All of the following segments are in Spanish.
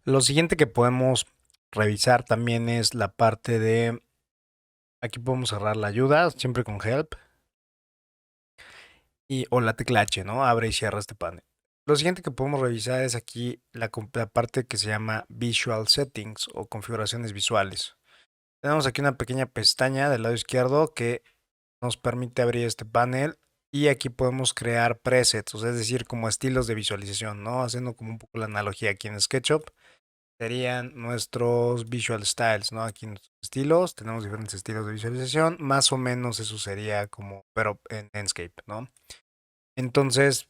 Lo siguiente que podemos revisar también es la parte de, aquí podemos cerrar la ayuda, siempre con help, o la tecla H, ¿no? Abre y cierra este panel. Lo siguiente que podemos revisar es aquí la parte que se llama Visual Settings o configuraciones visuales. Tenemos aquí una pequeña pestaña del lado izquierdo que nos permite abrir este panel y aquí podemos crear presets, o sea, es decir, como estilos de visualización, ¿no? Haciendo como un poco la analogía aquí en SketchUp. Serían nuestros visual styles, ¿no? Aquí nuestros estilos, tenemos diferentes estilos de visualización, más o menos eso sería como, pero en Enscape, ¿no? Entonces,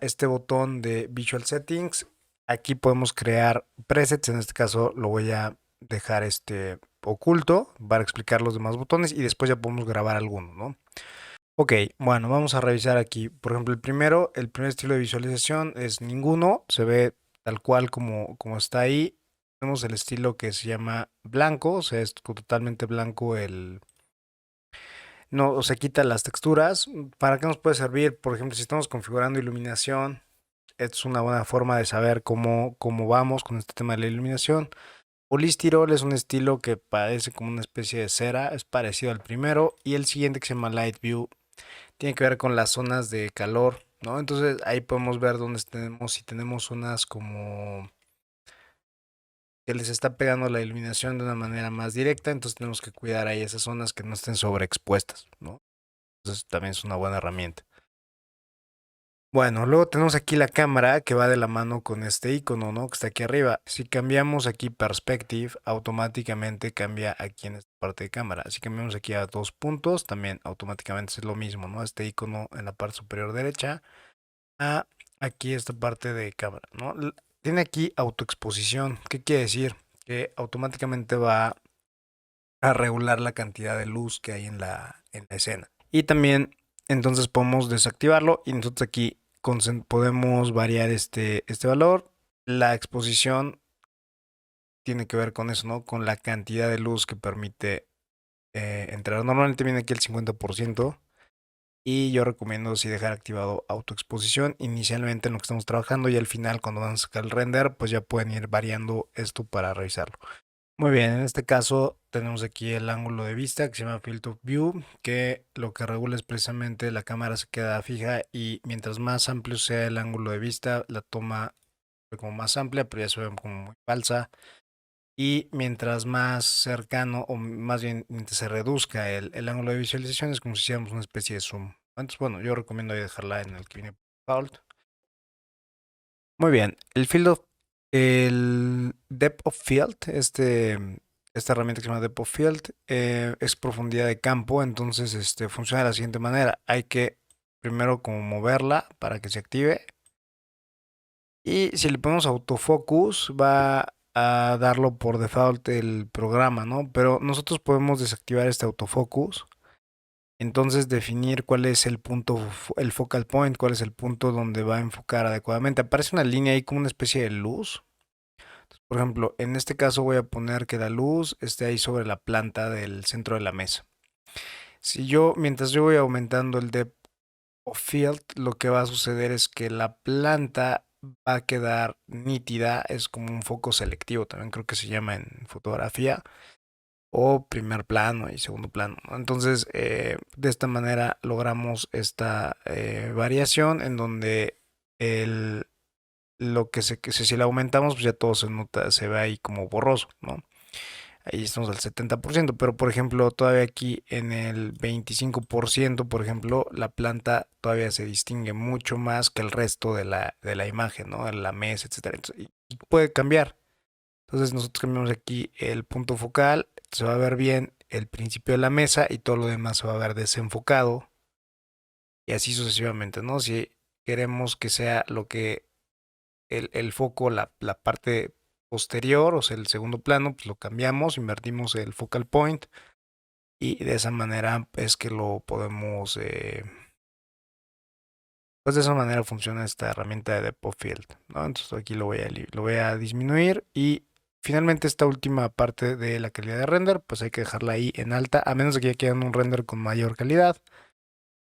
este botón de Visual Settings, aquí podemos crear presets, en este caso lo voy a dejar oculto para explicar los demás botones y después ya podemos grabar alguno, ¿no? Ok, bueno, vamos a revisar aquí. Por ejemplo, el primer estilo de visualización es ninguno, se ve tal cual como está ahí. Tenemos el estilo que se llama blanco, o sea, es totalmente blanco no, se quita las texturas. ¿Para qué nos puede servir? Por ejemplo, si estamos configurando iluminación, es una buena forma de saber cómo vamos con este tema de la iluminación. Polistirol es un estilo que parece como una especie de cera, es parecido al primero. Y el siguiente que se llama Light View tiene que ver con las zonas de calor, ¿no? Entonces ahí podemos ver dónde tenemos, si tenemos zonas como que les está pegando la iluminación de una manera más directa, entonces tenemos que cuidar ahí esas zonas que no estén sobreexpuestas, ¿no? Entonces también es una buena herramienta. Bueno, luego tenemos aquí la cámara que va de la mano con este icono, ¿no? Que está aquí arriba. Si cambiamos aquí Perspective, automáticamente cambia aquí en esta parte de cámara. Si cambiamos aquí a 2 puntos, también automáticamente es lo mismo, ¿no? Este icono en la parte superior derecha a aquí esta parte de cámara, ¿no? Tiene aquí autoexposición. ¿Qué quiere decir? Que automáticamente va a regular la cantidad de luz que hay en la escena. Y también entonces podemos desactivarlo y nosotros aquí podemos variar este valor. La exposición tiene que ver con eso, ¿no? Con la cantidad de luz que permite entrar. Normalmente viene aquí el 50%. Y yo recomiendo si dejar activado autoexposición inicialmente en lo que estamos trabajando y al final cuando van a sacar el render, pues ya pueden ir variando esto para revisarlo. Muy bien, en este caso tenemos aquí el ángulo de vista que se llama Field of View, que lo que regula es precisamente la cámara se queda fija y mientras más amplio sea el ángulo de vista, la toma como más amplia, pero ya se ve como muy falsa. Y mientras más cercano, o más bien mientras se reduzca el ángulo de visualización, es como si hiciéramos una especie de zoom. Entonces, bueno, yo recomiendo ahí dejarla en el que viene por default. Muy bien, el Depth of Field, esta herramienta que se llama Depth of Field, es profundidad de campo, entonces funciona de la siguiente manera. Hay que primero como moverla para que se active. Y si le ponemos autofocus, va a darlo por default el programa, ¿no? Pero nosotros podemos desactivar este autofocus. Entonces definir cuál es el punto, el focal point, cuál es el punto donde va a enfocar adecuadamente. Aparece una línea ahí como una especie de luz. Por ejemplo, en este caso voy a poner que la luz esté ahí sobre la planta del centro de la mesa. Mientras yo voy aumentando el depth of field, lo que va a suceder es que la planta va a quedar nítida, es como un foco selectivo, también creo que se llama en fotografía, o primer plano y segundo plano, ¿no? Entonces, de esta manera logramos esta variación en donde el, si le aumentamos, pues ya todo se nota, se ve ahí como borroso, ¿no? Ahí estamos al 70%, pero por ejemplo, todavía aquí en el 25%, por ejemplo, la planta todavía se distingue mucho más que el resto de la imagen, ¿no? De la mesa, etcétera. Y puede cambiar. Entonces nosotros cambiamos aquí el punto focal, se va a ver bien el principio de la mesa y todo lo demás se va a ver desenfocado y así sucesivamente, ¿no? Si queremos que sea lo que el foco, la parte posterior, o sea, el segundo plano, pues lo cambiamos, invertimos el focal point y de esa manera es que lo podemos, pues de esa manera funciona esta herramienta de Depth of Field, ¿no? Entonces aquí lo voy a disminuir y finalmente esta última parte de la calidad de render, pues hay que dejarla ahí en alta, a menos de que ya quieran un render con mayor calidad,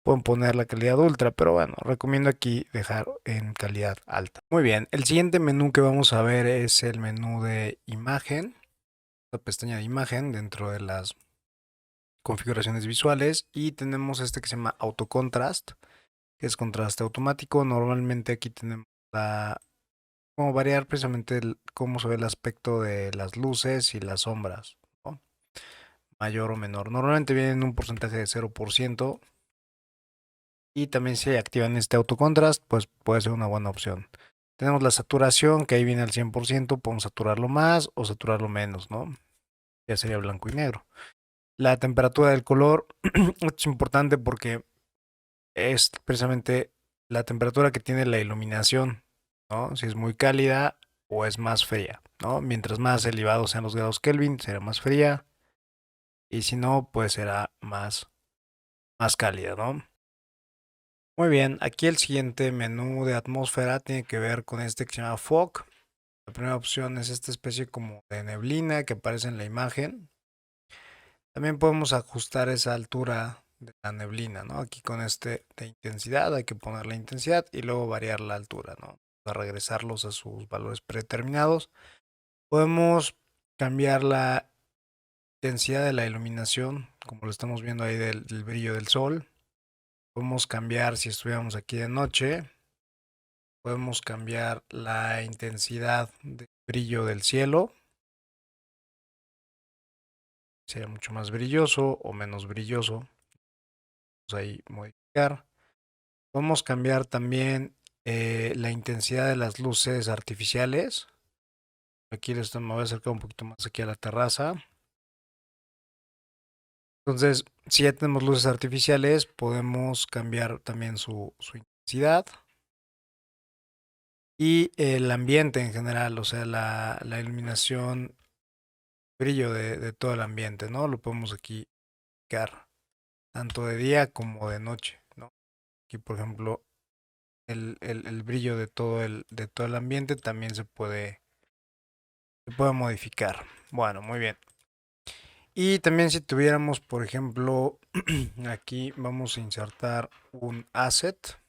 pueden poner la calidad ultra, pero bueno, recomiendo aquí dejar en calidad alta. Muy bien, el siguiente menú que vamos a ver es el menú de imagen, la pestaña de imagen dentro de las configuraciones visuales, y tenemos este que se llama Auto Contrast, que es contraste automático. Normalmente aquí tenemos la como variar precisamente cómo se ve el aspecto de las luces y las sombras, ¿no? Mayor o menor. Normalmente viene en un porcentaje de 0%, y también si activan este autocontrast, pues puede ser una buena opción. Tenemos la saturación, que ahí viene al 100%, podemos saturarlo más o saturarlo menos, ¿no? Ya sería blanco y negro. La temperatura del color es importante porque es precisamente la temperatura que tiene la iluminación, ¿no? Si es muy cálida o es más fría, ¿no? Mientras más elevados sean los grados Kelvin, será más fría, y si no, pues será más cálida, ¿no? Muy bien, aquí el siguiente menú de atmósfera tiene que ver con este que se llama Fog. La primera opción es esta especie como de neblina que aparece en la imagen. También podemos ajustar esa altura de la neblina, ¿no? Aquí con este de intensidad hay que poner la intensidad y luego variar la altura, ¿no? Para regresarlos a sus valores predeterminados. Podemos cambiar la intensidad de la iluminación, como lo estamos viendo ahí del brillo del sol. Podemos cambiar si estuviéramos aquí de noche. Podemos cambiar la intensidad de brillo del cielo. Sería mucho más brilloso o menos brilloso. Vamos ahí modificar. Podemos cambiar también la intensidad de las luces artificiales. Aquí me voy a acercar un poquito más aquí a la terraza. Entonces, si ya tenemos luces artificiales, podemos cambiar también su intensidad y el ambiente en general, o sea, la iluminación, brillo de todo el ambiente, ¿no? Lo podemos aquí cambiar tanto de día como de noche, ¿no? Aquí, por ejemplo, el brillo de todo el ambiente también se puede modificar. Bueno, muy bien. Y también si tuviéramos, por ejemplo, aquí vamos a insertar un asset.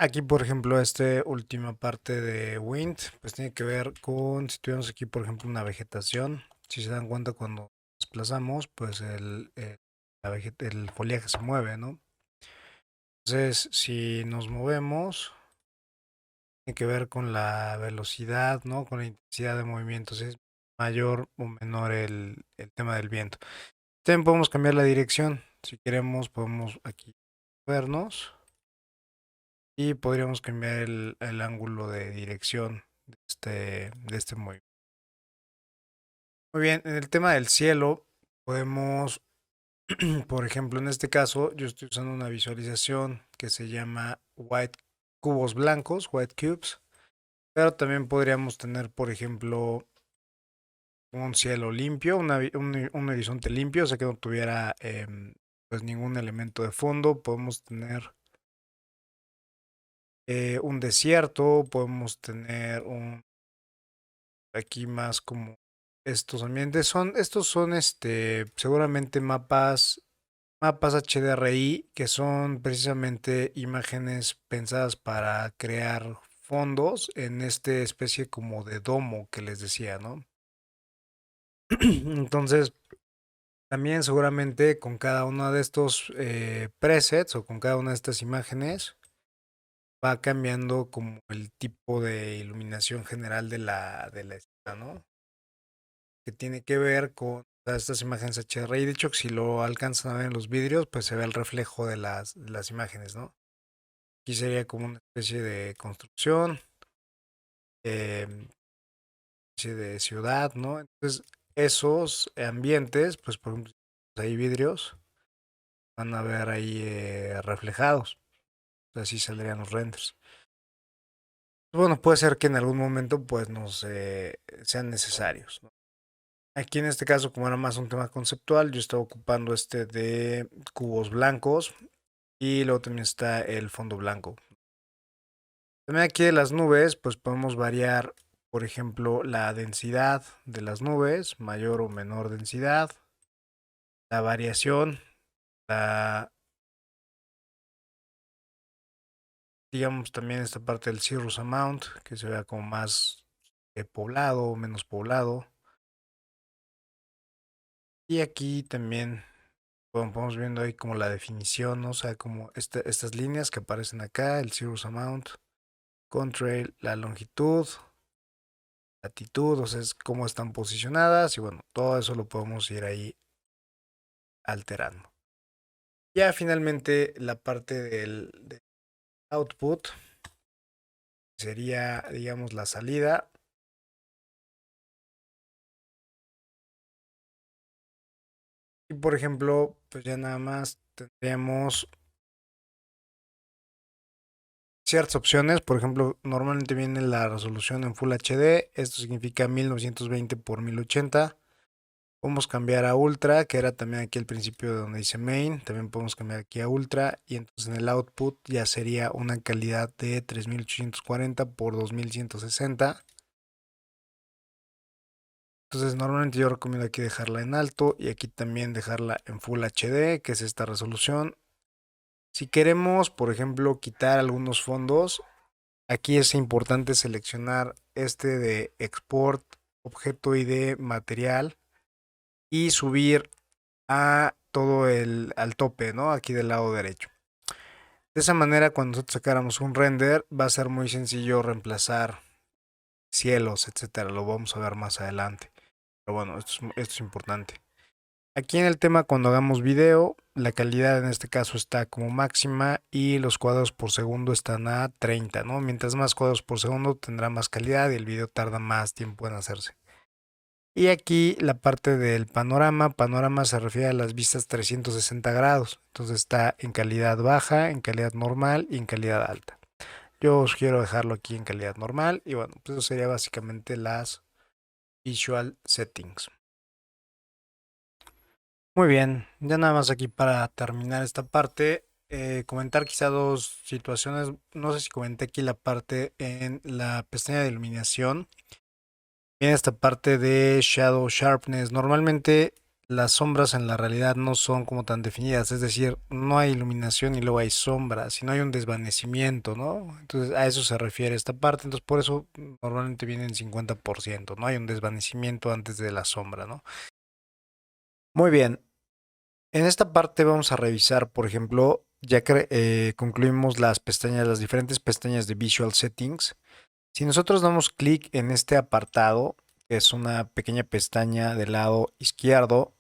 Aquí, por ejemplo, esta última parte de Wind, pues tiene que ver con si tuviéramos aquí, por ejemplo, una vegetación. Si se dan cuenta cuando desplazamos, pues el foliaje se mueve, ¿no? Entonces, si nos movemos, tiene que ver con la velocidad, ¿no? Con la intensidad de movimiento. Si es mayor o menor el tema del viento. También podemos cambiar la dirección. Si queremos, podemos aquí vernos y podríamos cambiar el ángulo de dirección de este movimiento. Muy bien, en el tema del cielo, podemos, por ejemplo, en este caso, yo estoy usando una visualización que se llama White Cubos Blancos, White Cubes, pero también podríamos tener, por ejemplo, un cielo limpio, un horizonte limpio, o sea que no tuviera pues ningún elemento de fondo. Podemos tener un desierto, podemos tener aquí más como estos ambientes. Estos son seguramente mapas HDRI, que son precisamente imágenes pensadas para crear fondos en esta especie como de domo que les decía, ¿no? Entonces, también seguramente con cada uno de estos presets o con cada una de estas imágenes va cambiando como el tipo de iluminación general de la escena, ¿no? Que tiene que ver con estas imágenes HDRI. De hecho, si lo alcanzan a ver en los vidrios, pues se ve el reflejo de las imágenes, ¿no? Aquí sería como una especie de construcción, especie de ciudad, ¿no? Entonces, esos ambientes, pues por ejemplo, si hay vidrios, van a ver ahí reflejados. Así saldrían los renders. Bueno, puede ser que en algún momento pues nos sean necesarios, ¿no? Aquí en este caso, como era más un tema conceptual, yo estaba ocupando este de cubos blancos y luego también está el fondo blanco. También aquí de las nubes, pues podemos variar, por ejemplo, la densidad de las nubes, mayor o menor densidad, la variación, la, digamos también esta parte del cirrus amount, que se vea como más poblado o menos poblado. Y aquí también vamos viendo ahí como la definición, ¿no? O sea, como estas líneas que aparecen acá, el cirrus amount, contrail, la longitud, latitud, o sea, es cómo están posicionadas y bueno, todo eso lo podemos ir ahí alterando. Ya finalmente la parte del output sería, digamos, la salida. Y por ejemplo, pues ya nada más tendríamos ciertas opciones. Por ejemplo, normalmente viene la resolución en Full HD. Esto significa 1920 por 1080. Podemos cambiar a Ultra, que era también aquí al principio donde dice Main. También podemos cambiar aquí a Ultra. Y entonces en el output ya sería una calidad de 3840 por 2160. Entonces normalmente yo recomiendo aquí dejarla en alto y aquí también dejarla en Full HD, que es esta resolución. Si queremos, por ejemplo, quitar algunos fondos, aquí es importante seleccionar este de Export Objeto ID Material y subir a todo al tope, ¿no? Aquí del lado derecho. De esa manera, cuando nosotros sacáramos un render, va a ser muy sencillo reemplazar cielos, etcétera. Lo vamos a ver más adelante. Pero bueno, esto es importante. Aquí en el tema, cuando hagamos video, la calidad en este caso está como máxima y los cuadros por segundo están a 30, ¿no? Mientras más cuadros por segundo tendrá más calidad y el video tarda más tiempo en hacerse. Y aquí la parte del panorama, panorama se refiere a las vistas 360 grados, entonces está en calidad baja, en calidad normal y en calidad alta. Yo os quiero dejarlo aquí en calidad normal y bueno, pues eso sería básicamente las visual settings. Muy bien, ya nada más aquí para terminar esta parte, comentar quizá dos situaciones. No sé si comenté aquí la parte en la pestaña de iluminación. Viene esta parte de Shadow Sharpness. Normalmente las sombras en la realidad no son como tan definidas, es decir, no hay iluminación y luego hay sombras, sino hay un desvanecimiento, ¿no? Entonces a eso se refiere esta parte. Entonces por eso normalmente viene en 50%, ¿no? Hay un desvanecimiento antes de la sombra, ¿no? Muy bien. En esta parte vamos a revisar, por ejemplo, ya que concluimos las pestañas, las diferentes pestañas de Visual Settings. Si nosotros damos clic en este apartado, que es una pequeña pestaña del lado izquierdo,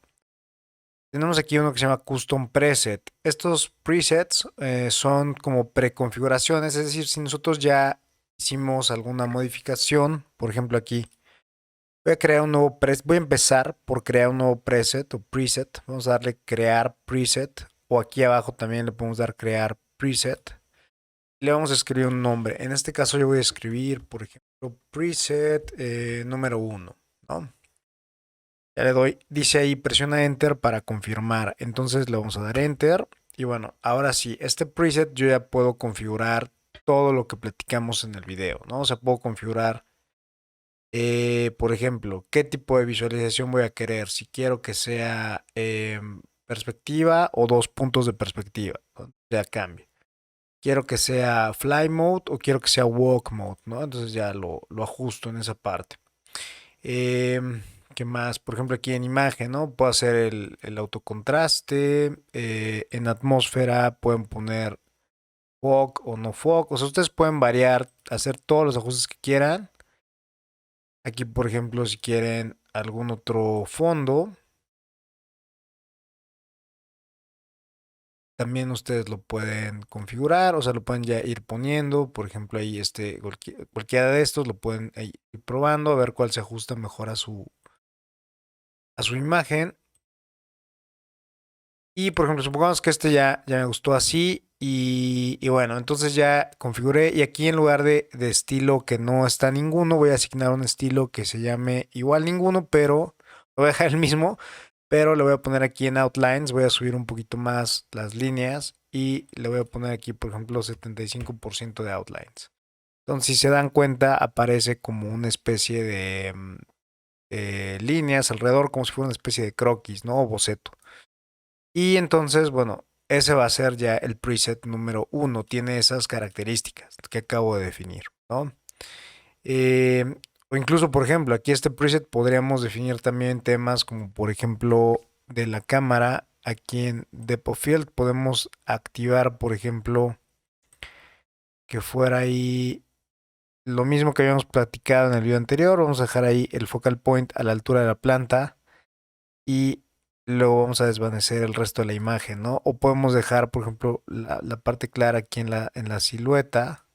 tenemos aquí uno que se llama Custom Preset. Estos presets son como preconfiguraciones, es decir, si nosotros ya hicimos alguna modificación, por ejemplo aquí, voy a crear un nuevo preset. Voy a empezar por crear un nuevo preset o preset. Vamos a darle crear preset. O aquí abajo también le podemos dar crear preset. Le vamos a escribir un nombre. En este caso yo voy a escribir, por ejemplo, preset número 1, ¿no? Ya le doy, dice ahí, presiona Enter para confirmar. Entonces le vamos a dar Enter. Y bueno, ahora sí, este preset yo ya puedo configurar todo lo que platicamos en el video, ¿no? O sea, puedo configurar por ejemplo, ¿qué tipo de visualización voy a querer? Si quiero que sea perspectiva o dos puntos de perspectiva, ¿no? Ya cambia. Quiero que sea fly mode o quiero que sea walk mode, ¿no? Entonces ya lo ajusto en esa parte. ¿Qué más? Por ejemplo, aquí en imagen, ¿no? Puedo hacer el autocontraste. En atmósfera pueden poner fog o no fog. O sea, ustedes pueden variar, hacer todos los ajustes que quieran. Aquí, por ejemplo, si quieren algún otro fondo, también ustedes lo pueden configurar, o sea, lo pueden ya ir poniendo. Por ejemplo, ahí cualquiera de estos lo pueden ir probando a ver cuál se ajusta mejor a su imagen. Y por ejemplo, supongamos que este ya me gustó así. Y bueno, entonces ya configuré y aquí en lugar de estilo que no está ninguno, voy a asignar un estilo que se llame igual ninguno, pero lo voy a dejar el mismo, pero le voy a poner aquí en Outlines, voy a subir un poquito más las líneas y le voy a poner aquí, por ejemplo, 75% de Outlines. Entonces, si se dan cuenta, aparece como una especie de líneas alrededor, como si fuera una especie de croquis, ¿no? O boceto. Y entonces, bueno, ese va a ser ya el preset número uno. Tiene esas características que acabo de definir, ¿no? Eh, o incluso, por ejemplo, aquí este preset podríamos definir también temas como, por ejemplo, de la cámara. Aquí en Depth of Field podemos activar, por ejemplo, que fuera ahí lo mismo que habíamos platicado en el video anterior. Vamos a dejar ahí el focal point a la altura de la planta y luego vamos a desvanecer el resto de la imagen, ¿no? O podemos dejar, por ejemplo, la parte clara aquí en la silueta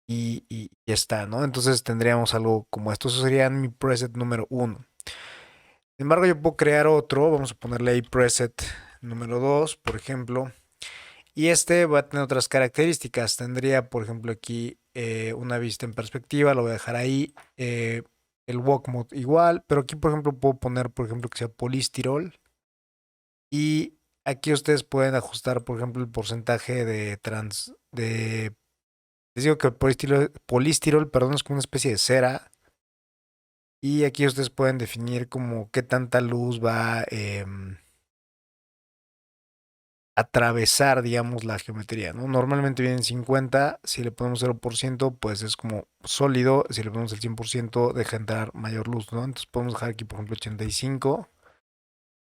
y ya está, ¿no? Entonces tendríamos algo como esto. Eso sería mi preset número uno. Sin embargo, yo puedo crear otro. Vamos a ponerle ahí preset número 2, por ejemplo. Y este va a tener otras características. Tendría, por ejemplo, aquí una vista en perspectiva. Lo voy a dejar ahí. El walk mode igual. Pero aquí, por ejemplo, puedo poner, por ejemplo, que sea polistirol. Y aquí ustedes pueden ajustar, por ejemplo, el porcentaje de les digo que el polistirol, perdón, es como una especie de cera. Y aquí ustedes pueden definir como qué tanta luz va atravesar, digamos, la geometría, ¿no? Normalmente viene en 50, si le ponemos 0%, pues es como sólido, si le ponemos el 100%, deja entrar mayor luz, ¿no? Entonces podemos dejar aquí, por ejemplo, 85.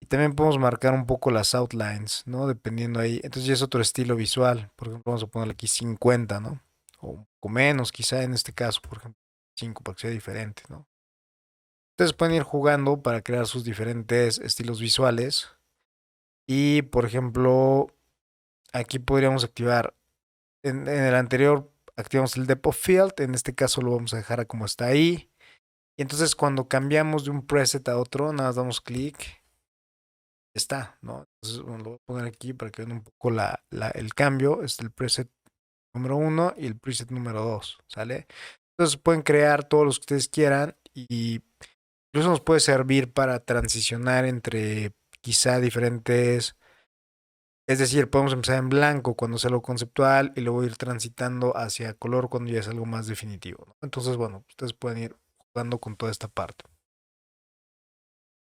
Y también podemos marcar un poco las outlines, ¿no? Dependiendo ahí. Entonces ya es otro estilo visual. Por ejemplo, vamos a ponerle aquí 50, ¿no? O un poco menos, quizá en este caso, por ejemplo, 5 para que sea diferente, ¿no? Ustedes pueden ir jugando para crear sus diferentes estilos visuales. Y, por ejemplo, aquí podríamos activar, en el anterior activamos el Depth of Field, en este caso lo vamos a dejar como está ahí. Y entonces cuando cambiamos de un preset a otro, nada más damos clic está, ¿no? Entonces, bueno, lo voy a poner aquí para que vean un poco el cambio. Es el preset número uno y el preset número 2, ¿sale? Entonces pueden crear todos los que ustedes quieran y incluso nos puede servir para transicionar entre quizá diferentes, es decir, podemos empezar en blanco cuando es algo conceptual y luego ir transitando hacia color cuando ya es algo más definitivo, ¿no? Entonces, bueno, ustedes pueden ir jugando con toda esta parte.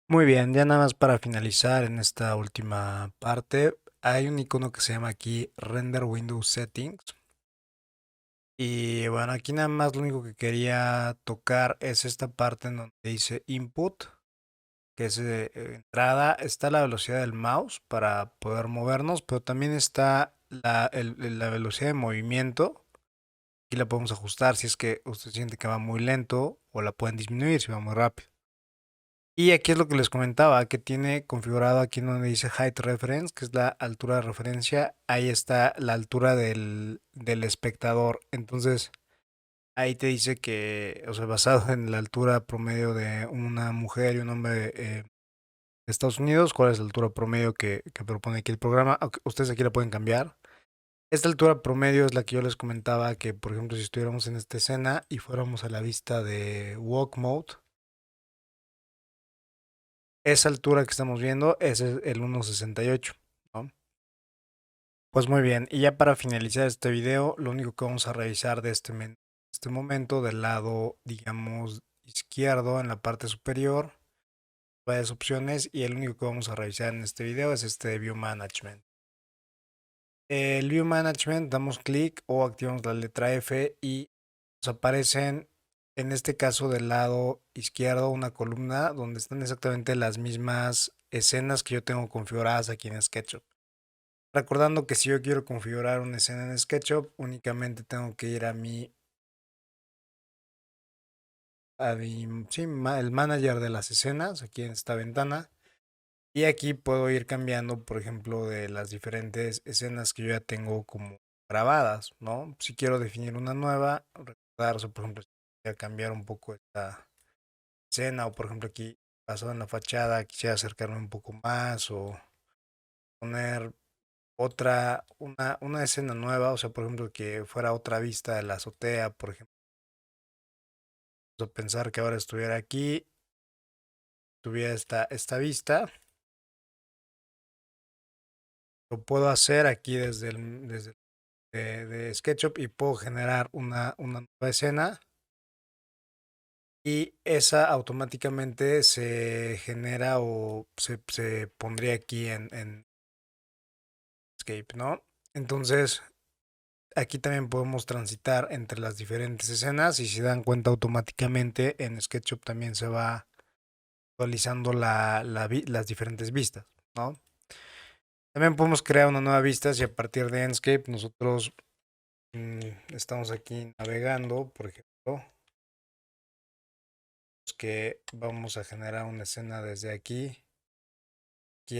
Muy bien, ya nada más para finalizar en esta última parte, hay un icono que se llama aquí Render Window Settings. Y bueno, aquí nada más lo único que quería tocar es esta parte en donde dice Input, que es entrada. Está la velocidad del mouse para poder movernos, pero también está la velocidad de movimiento. Aquí la podemos ajustar si es que usted siente que va muy lento o la pueden disminuir si va muy rápido. Y aquí es lo que les comentaba, que tiene configurado aquí donde dice Height Reference, que es la altura de referencia. Ahí está la altura del espectador. Entonces, ahí te dice que, o sea, basado en la altura promedio de una mujer y un hombre de Estados Unidos, cuál es la altura promedio que propone aquí el programa. Ustedes aquí la pueden cambiar. Esta altura promedio es la que yo les comentaba que, por ejemplo, si estuviéramos en esta escena y fuéramos a la vista de Walk Mode, esa altura que estamos viendo es el 1.68, ¿no? Pues muy bien, y ya para finalizar este video, lo único que vamos a revisar de este momento del lado, digamos, izquierdo en la parte superior, varias opciones y el único que vamos a revisar en este video es este de View Management. El View Management, damos clic o activamos la letra F y nos aparecen, en este caso del lado izquierdo, una columna donde están exactamente las mismas escenas que yo tengo configuradas aquí en SketchUp. Recordando que si yo quiero configurar una escena en SketchUp, únicamente tengo que ir sí, el manager de las escenas, aquí en esta ventana. Y aquí puedo ir cambiando, por ejemplo, de las diferentes escenas que yo ya tengo como grabadas, ¿no? Si quiero definir una nueva, recordar, o sea, por ejemplo, si quisiera cambiar un poco esta escena, o por ejemplo aquí basado en la fachada, quisiera acercarme un poco más, o poner una escena nueva, o sea, por ejemplo, que fuera otra vista de la azotea, por ejemplo, pensar que ahora estuviera aquí, tuviera esta vista, lo puedo hacer aquí de SketchUp y puedo generar una nueva escena y esa automáticamente se genera o se pondría aquí en Escape, ¿no? Entonces, aquí también podemos transitar entre las diferentes escenas y si se dan cuenta automáticamente en SketchUp también se va actualizando las diferentes vistas, ¿no? También podemos crear una nueva vista si a partir de Enscape nosotros estamos aquí navegando, por ejemplo, que vamos a generar una escena desde aquí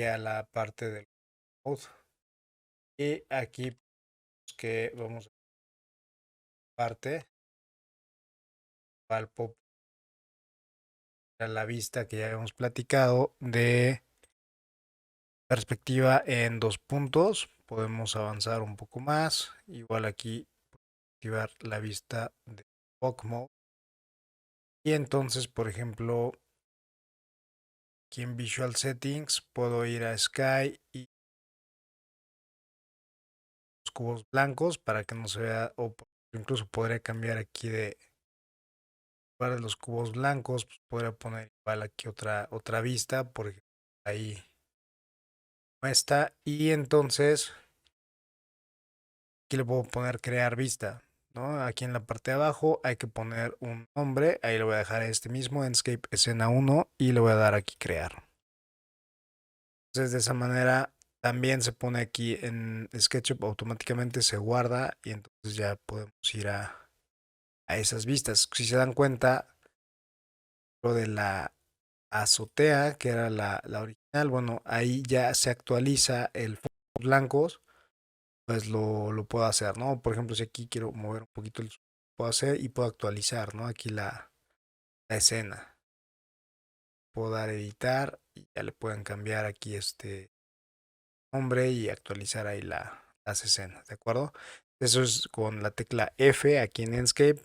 a la parte del code y aquí que vamos a parte al pop a la vista que ya habíamos platicado de perspectiva en 2 puntos. Podemos avanzar un poco más. Igual aquí activar la vista de Fog Mode. Y entonces, por ejemplo, aquí en Visual Settings puedo ir a Sky y los cubos blancos para que no se vea, o incluso podría cambiar aquí de para los cubos blancos, pues podría poner igual aquí otra vista, porque ahí no está. Y entonces aquí le puedo poner crear vista, ¿no? Aquí en la parte de abajo hay que poner un nombre, ahí le voy a dejar este mismo, Enscape escena 1, y le voy a dar aquí crear. Entonces de esa manera también se pone aquí en SketchUp, automáticamente se guarda y entonces ya podemos ir a esas vistas. Si se dan cuenta, lo de la azotea, que era la original, bueno, ahí ya se actualiza el fondo blancos, pues lo puedo hacer, ¿no? Por ejemplo, si aquí quiero mover un poquito el puedo hacer y puedo actualizar, ¿no? Aquí la escena. Puedo dar editar y ya le pueden cambiar aquí este nombre y actualizar ahí las escenas, ¿de acuerdo? Eso es con la tecla F aquí en Enscape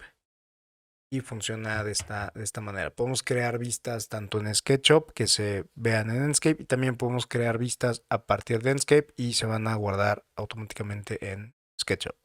y funciona de esta manera. Podemos crear vistas tanto en SketchUp que se vean en Enscape y también podemos crear vistas a partir de Enscape y se van a guardar automáticamente en SketchUp.